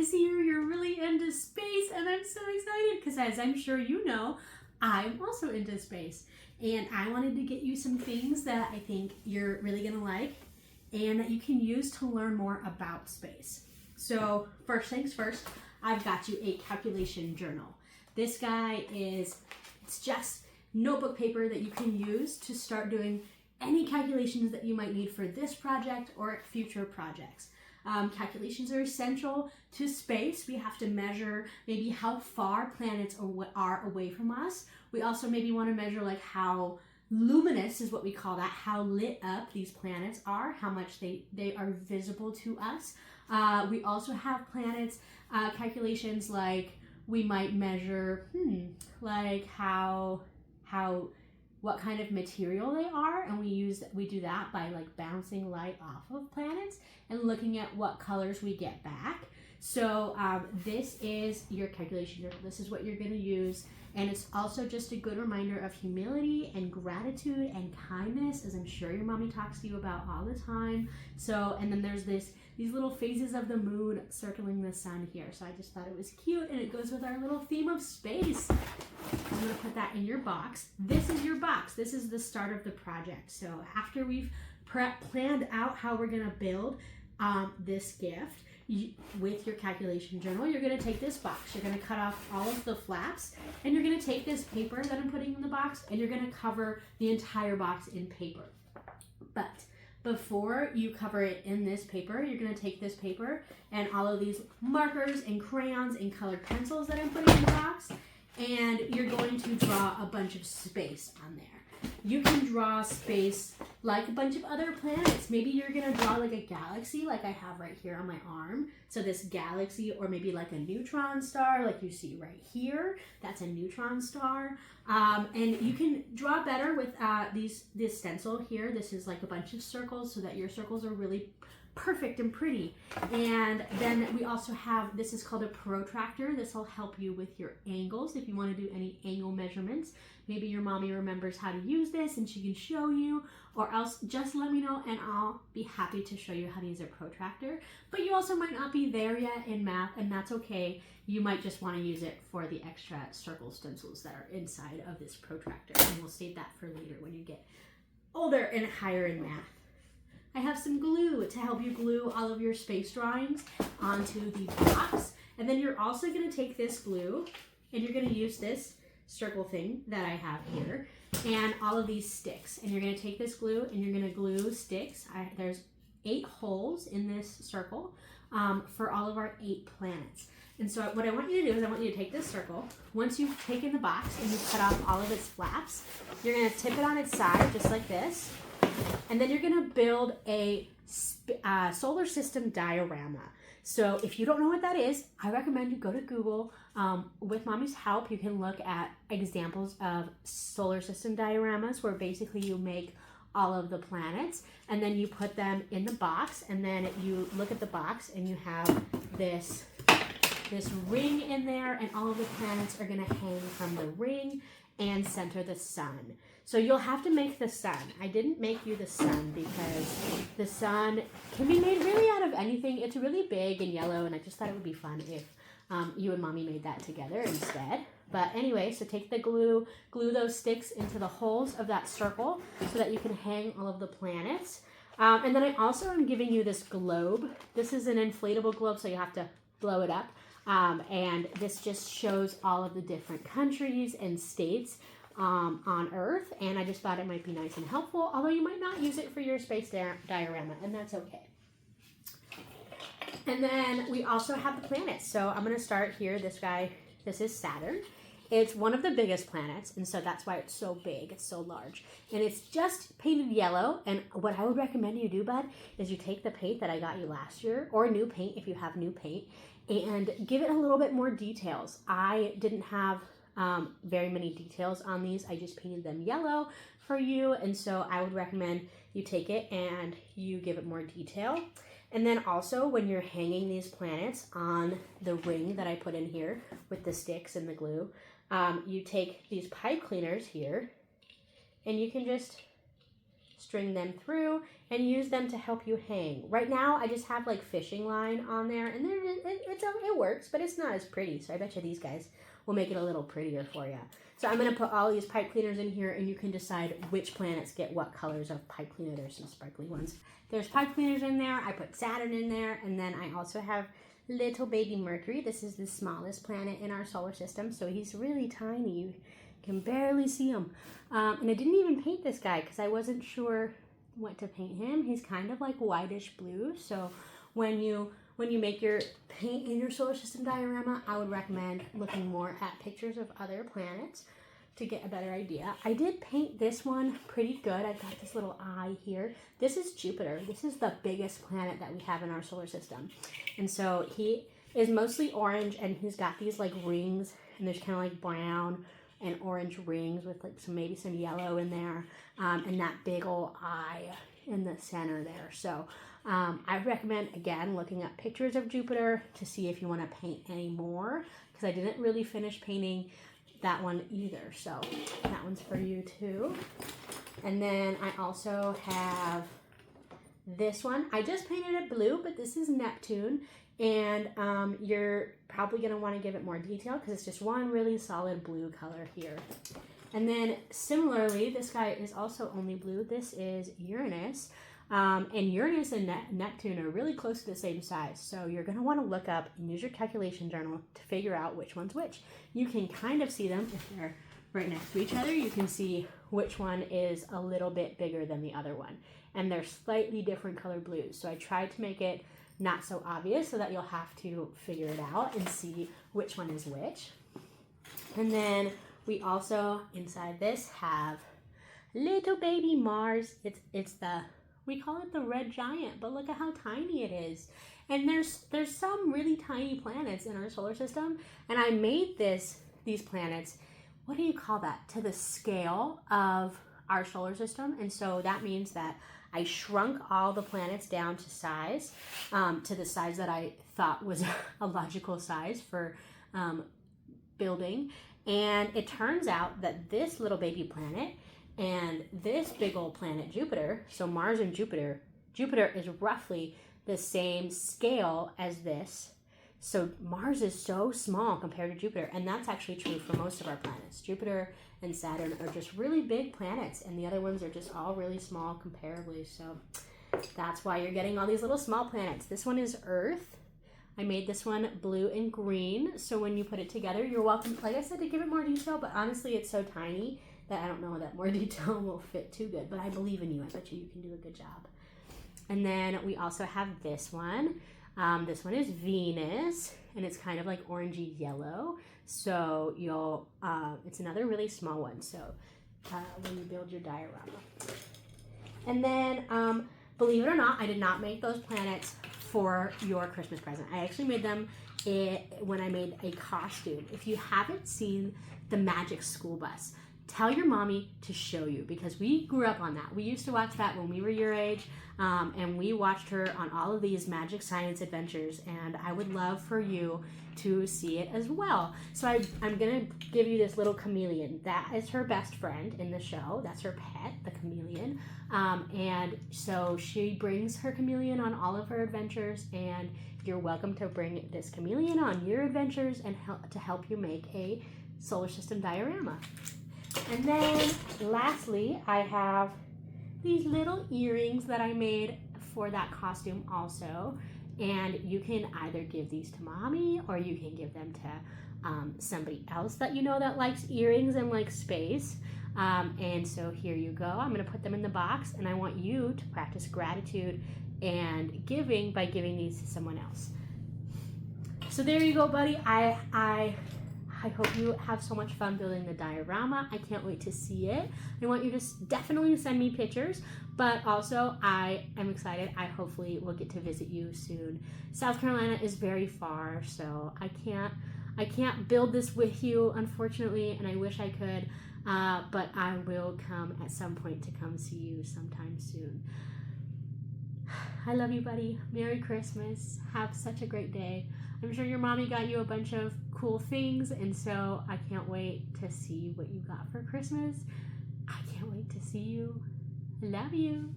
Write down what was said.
see you're really into space, and I'm so excited because, as I'm sure you know, I'm also into space. And I wanted to get you some things that I think you're really gonna like and that you can use to learn more about space. So first things first, I've got you a calculation journal. This guy it's just notebook paper that you can use to start doing any calculations that you might need for this project or future projects. Calculations are essential to space. We have to measure maybe how far planets are away from us. We also maybe want to measure like how luminous is what we call that, how lit up these planets are, how much they are visible to us. We also have planets calculations like we might measure like what kind of material they are, and we do that by like bouncing light off of planets and looking at what colors we get back. So this is your calculation journal. This is what you're going to use, and it's also just a good reminder of humility and gratitude and kindness, as I'm sure your mommy talks to you about all the time. So, and then there's these little phases of the moon circling the sun here. So I just thought it was cute, and it goes with our little theme of space. I'm going to put that in your box. This is your box. This is the start of the project. So after we've planned out how we're going to build this gift with your calculation journal, you're going to take this box. You're going to cut off all of the flaps, and you're going to take this paper that I'm putting in the box, and you're going to cover the entire box in paper. But before you cover it in this paper, you're going to take this paper and all of these markers and crayons and colored pencils that I'm putting in the box, and you're going to draw a bunch of space on there. You can draw space like a bunch of other planets. Maybe you're going to draw like a galaxy like I have right here on my arm. So this galaxy, or maybe like a neutron star like you see right here. That's a neutron star. And you can draw better with this stencil here. This is like a bunch of circles so that your circles are really perfect and pretty. And then we also have, this is called a protractor. This will help you with your angles if you want to do any angle measurements. Maybe your mommy remembers how to use this and she can show you, or else just let me know and I'll be happy to show you how to use a protractor. But you also might not be there yet in math, and that's okay. You might just want to use it for the extra circle stencils that are inside of this protractor, and we'll save that for later when you get older and higher in math. I have some glue to help you glue all of your space drawings onto the box. And then you're also going to take this glue and you're going to use this circle thing that I have here and all of these sticks. And you're going to take this glue and you're going to glue sticks. There's 8 holes in this circle for all of our 8 planets. And so what I want you to do is I want you to take this circle. Once you've taken the box and you've cut off all of its flaps, you're going to tip it on its side just like this. And then you're going to build a solar system diorama. So if you don't know what that is, I recommend you go to Google. With Mommy's help, you can look at examples of solar system dioramas where basically you make all of the planets and then you put them in the box, and then you look at the box and you have this ring in there, and all of the planets are going to hang from the ring and center the sun. So you'll have to make the sun. I didn't make you the sun because the sun can be made really out of anything. It's really big and yellow, and I just thought it would be fun if you and Mommy made that together instead. But anyway, so take the glue those sticks into the holes of that circle so that you can hang all of the planets. And then I also am giving you this globe. This is an inflatable globe, so you have to blow it up. And this just shows all of the different countries and states on Earth, and I just thought it might be nice and helpful, although you might not use it for your space diorama, and that's okay. And then we also have the planets. So I'm going to start here. This is Saturn. It's one of the biggest planets, and so that's why it's so big. It's so large. And it's just painted yellow, and what I would recommend you do, bud, is you take the paint that I got you last year, or new paint if you have new paint, and give it a little bit more details. I didn't have very many details on these. I just painted them yellow for you, and so I would recommend you take it and you give it more detail. And then also when you're hanging these planets on the ring that I put in here with the sticks and the glue, you take these pipe cleaners here and you can just string them through, and use them to help you hang. Right now, I just have like fishing line on there, and it works, but it's not as pretty. So I bet you these guys will make it a little prettier for you. So I'm going to put all these pipe cleaners in here, and you can decide which planets get what colors of pipe cleaner. There's some sparkly ones. There's pipe cleaners in there. I put Saturn in there, and then I also have little baby Mercury. This is the smallest planet in our solar system, so he's really tiny. You can barely see him. And I didn't even paint this guy because I wasn't sure what to paint him. He's kind of like whitish blue, so when you make your paint in your solar system diorama, I would recommend looking more at pictures of other planets to get a better idea. I did paint this one pretty good. I've got this little eye here. This is Jupiter. This is the biggest planet that we have in our solar system. And so he is mostly orange, and he's got these like rings, and there's kind of like brown and orange rings with like maybe some yellow in there, and that big old eye in the center there. So I recommend, again, looking at pictures of Jupiter to see if you want to paint any more, because I didn't really finish painting that one either. So that one's for you too. And then I also have this one. I just painted it blue, but this is Neptune. And you're probably going to want to give it more detail because it's just one really solid blue color here. And then similarly, this guy is also only blue. This is Uranus. And Uranus and Neptune are really close to the same size. So you're going to want to look up and use your calculation journal to figure out which one's which. You can kind of see them if they're right next to each other. You can see which one is a little bit bigger than the other one. And they're slightly different colored blues. So I tried to make it not so obvious so that you'll have to figure it out and see which one is which. And then we also, inside this, have little baby Mars. It's the, we call it the red giant, but look at how tiny it is. And there's some really tiny planets in our solar system, and I made these planets, what do you call that, to the scale of our solar system. And so that means that I shrunk all the planets down to size, to the size that I thought was a logical size for building. And it turns out that this little baby planet and this big old planet Jupiter, so Mars and Jupiter is roughly the same scale as this. So Mars is so small compared to Jupiter, and that's actually true for most of our planets. Jupiter and Saturn are just really big planets, and the other ones are just all really small comparably. So that's why you're getting all these little small planets. This one is Earth. I made this one blue and green, so when you put it together, you're welcome, like I said, to give it more detail, but honestly, it's so tiny that I don't know that more detail will fit too good, but I believe in you. I bet you can do a good job. And then we also have this one. This one is Venus, and it's kind of like orangey yellow. So you'll, it's another really small one. So when you build your diorama. And then, believe it or not, I did not make those planets for your Christmas present. I actually made them when I made a costume. If you haven't seen the Magic School Bus, tell your mommy to show you, because we grew up on that. We used to watch that when we were your age, and we watched her on all of these magic science adventures, and I would love for you to see it as well. So I'm gonna give you this little chameleon. That is her best friend in the show. That's her pet, the chameleon. And so she brings her chameleon on all of her adventures, and you're welcome to bring this chameleon on your adventures and to help you make a solar system diorama. And then lastly, I have these little earrings that I made for that costume also. And you can either give these to mommy, or you can give them to somebody else that you know that likes earrings and likes space. And so here you go. I'm going to put them in the box, and I want you to practice gratitude and giving by giving these to someone else. So there you go, buddy. I hope you have so much fun building the diorama. I can't wait to see it. I want you to definitely send me pictures, but also I am excited. I hopefully will get to visit you soon. South Carolina is very far, so I can't build this with you, unfortunately, and I wish I could, but I will come at some point to come see you sometime soon. I love you, buddy. Merry Christmas. Have such a great day. I'm sure your mommy got you a bunch of cool things, and so I can't wait to see what you got for Christmas. I can't wait to see you. Love you.